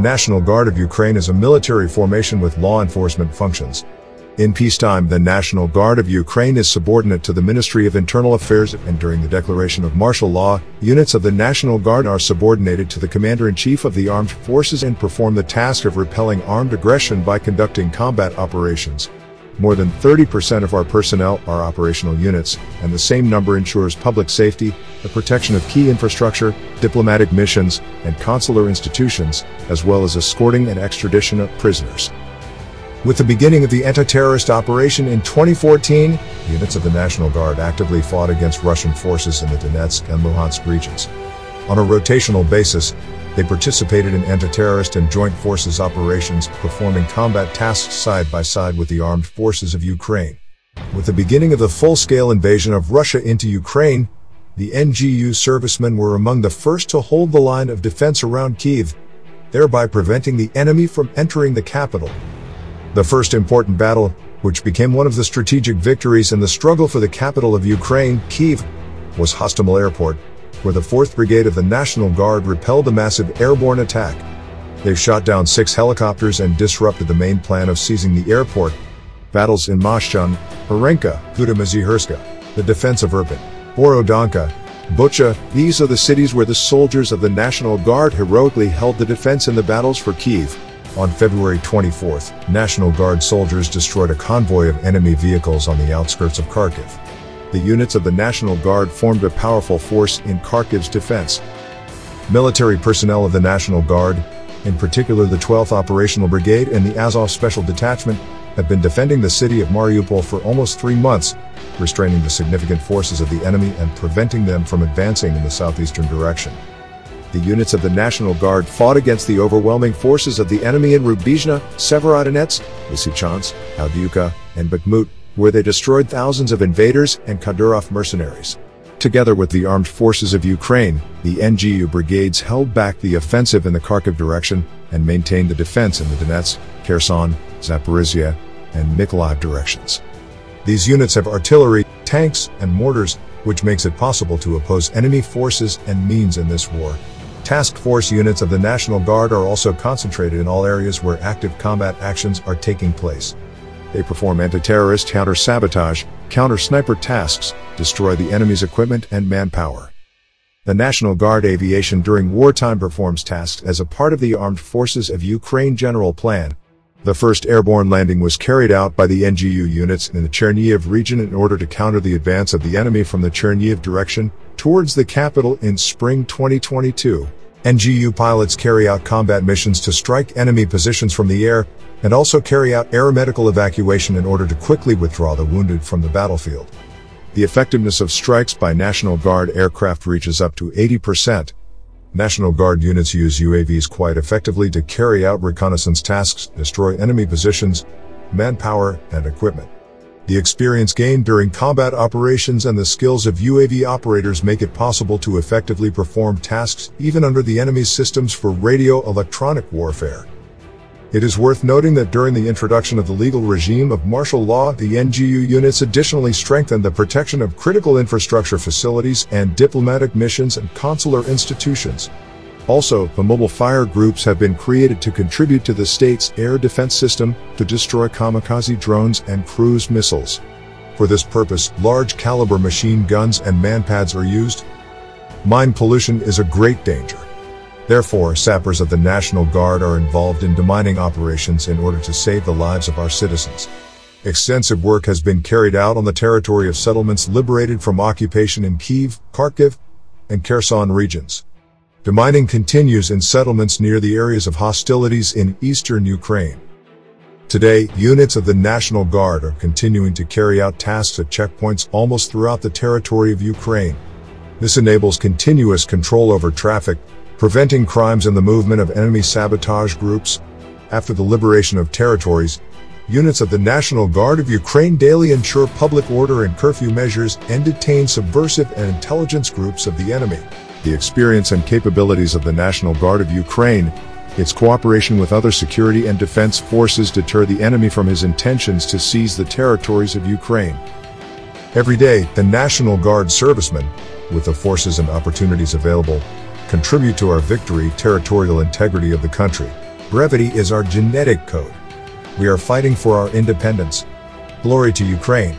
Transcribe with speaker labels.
Speaker 1: National Guard of Ukraine is a military formation with law enforcement functions. In peacetime, the National Guard of Ukraine is subordinate to the Ministry of Internal Affairs, and during the declaration of martial law, units of the National Guard are subordinated to the Commander-in-Chief of the Armed Forces and perform the task of repelling armed aggression by conducting combat operations. More than 30% of our personnel are operational units, and the same number ensures public safety, the protection of key infrastructure, diplomatic missions, and consular institutions, as well as escorting and extradition of prisoners. With the beginning of the anti-terrorist operation in 2014, units of the National Guard actively fought against Russian forces in the Donetsk and Luhansk regions. On a rotational basis, they participated in anti-terrorist and joint forces operations, performing combat tasks side by side with the armed forces of Ukraine. With the beginning of the full-scale invasion of Russia into Ukraine, the NGU servicemen were among the first to hold the line of defense around Kyiv, thereby preventing the enemy from entering the capital. The first important battle, which became one of the strategic victories in the struggle for the capital of Ukraine, Kyiv, was Hostomel Airport, where the 4th Brigade of the National Guard repelled a massive airborne attack. They shot down 6 helicopters and disrupted the main plan of seizing the airport. Battles in Moshchun, Orenka, Kudymazhirska, the defense of Irpin, Borodonka, Bucha, these are the cities where the soldiers of the National Guard heroically held the defense in the battles for Kyiv. On February 24th, National Guard soldiers destroyed a convoy of enemy vehicles on the outskirts of Kharkiv. The units of the National Guard formed a powerful force in Kharkiv's defense. Military personnel of the National Guard, in particular the 12th Operational Brigade and the Azov Special Detachment, have been defending the city of Mariupol for almost 3 months, restraining the significant forces of the enemy and preventing them from advancing in the southeastern direction. The units of the National Guard fought against the overwhelming forces of the enemy in Rubizhne, Severodonetsk, Lysychansk, Avdiivka, and Bakhmut, where they destroyed thousands of invaders and Kadyrov mercenaries. Together with the armed forces of Ukraine, the NGU brigades held back the offensive in the Kharkiv direction and maintained the defense in the Donetsk, Kherson, Zaporizhia, and Mykolaiv directions. These units have artillery, tanks, and mortars, which makes it possible to oppose enemy forces and means in this war. Task force units of the National Guard are also concentrated in all areas where active combat actions are taking place. They perform anti-terrorist, counter-sabotage, counter-sniper tasks, destroy the enemy's equipment and manpower. The National Guard Aviation during wartime performs tasks as a part of the Armed Forces of Ukraine General Plan. The first airborne landing was carried out by the NGU units in the Chernihiv region in order to counter the advance of the enemy from the Chernihiv direction towards the capital in spring 2022. NGU pilots carry out combat missions to strike enemy positions from the air, and also carry out aeromedical evacuation in order to quickly withdraw the wounded from the battlefield. The effectiveness of strikes by National Guard aircraft reaches up to 80%. National Guard units use UAVs quite effectively to carry out reconnaissance tasks, destroy enemy positions, manpower, and equipment. The experience gained during combat operations and the skills of UAV operators make it possible to effectively perform tasks even under the enemy's systems for radio-electronic warfare. It is worth noting that during the introduction of the legal regime of martial law, the NGU units additionally strengthened the protection of critical infrastructure facilities and diplomatic missions and consular institutions. Also, the mobile fire groups have been created to contribute to the state's air defense system to destroy kamikaze drones and cruise missiles. For this purpose, large-caliber machine guns and manpads are used. Mine pollution is a great danger. Therefore, sappers of the National Guard are involved in demining operations in order to save the lives of our citizens. Extensive work has been carried out on the territory of settlements liberated from occupation in Kyiv, Kharkiv, and Kherson regions. Demining continues in settlements near the areas of hostilities in eastern Ukraine. Today, units of the National Guard are continuing to carry out tasks at checkpoints almost throughout the territory of Ukraine. This enables continuous control over traffic, preventing crimes and the movement of enemy sabotage groups. After the liberation of territories, units of the National Guard of Ukraine daily ensure public order and curfew measures and detain subversive and intelligence groups of the enemy. The experience and capabilities of the National Guard of Ukraine, its cooperation with other security and defense forces deter the enemy from his intentions to seize the territories of Ukraine. Every day, the National Guard servicemen, with the forces and opportunities available, contribute to our victory, territorial integrity of the country. Brevity is our genetic code. We are fighting for our independence. Glory to Ukraine.